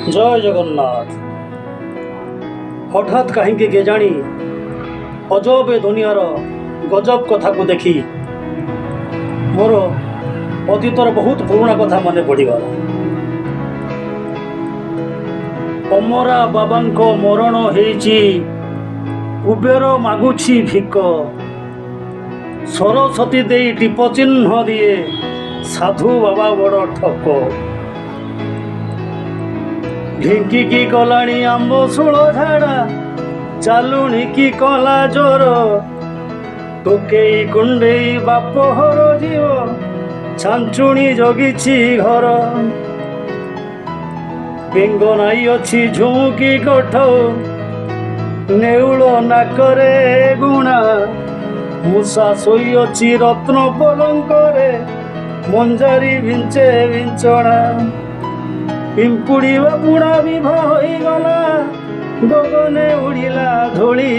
जय जगन्नाथ। हठात कहीं केजाणी अजब ए दुनियार गजब कथा को देखी मोर अतीतर बहुत पुराना कथा मन पड़गला। अमरा बाबा मरण होइछि, कुबेर मागुछि भिक, सरस्वती दे टीप चिन्ह दिए, साधु बाबा बड़ ठक। ढिंकी की कलाणी आंब सुल झाड़ा, चालुणी की कला जोर, टोकेई कुंडेई बाप हर जीव, छांचुणी जगिछि घर। बेंग नाई अछि झुमुकी कठ, नेउल नाकरे गुणा, मूषा शोई अछि रत्न पलंकरे, मंजारी विंचे विंचणा। पिंपुड़ी बापुड़ा विवाह होईगला, गगने उड़िला धूली,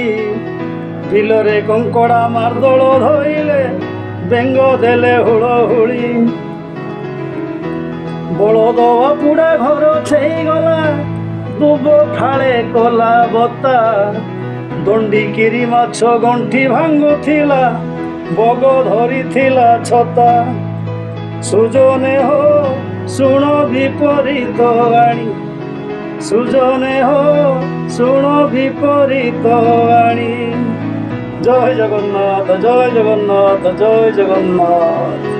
बिलरे कंकड़ा मारदल धइले, बेंग देले हुड़हुड़ी। बलद बापुड़ा घर छेईगला, दुब फाळे कला बता, दंडिकिरी माछ गंठी भांगुथिला, बग धरिथिला छता। सुजने हो सुण विपरीत आणी, सुजने हो सुण विपरीत आणी। जय जगन्नाथ, जय जगन्नाथ, जय जगन्नाथ।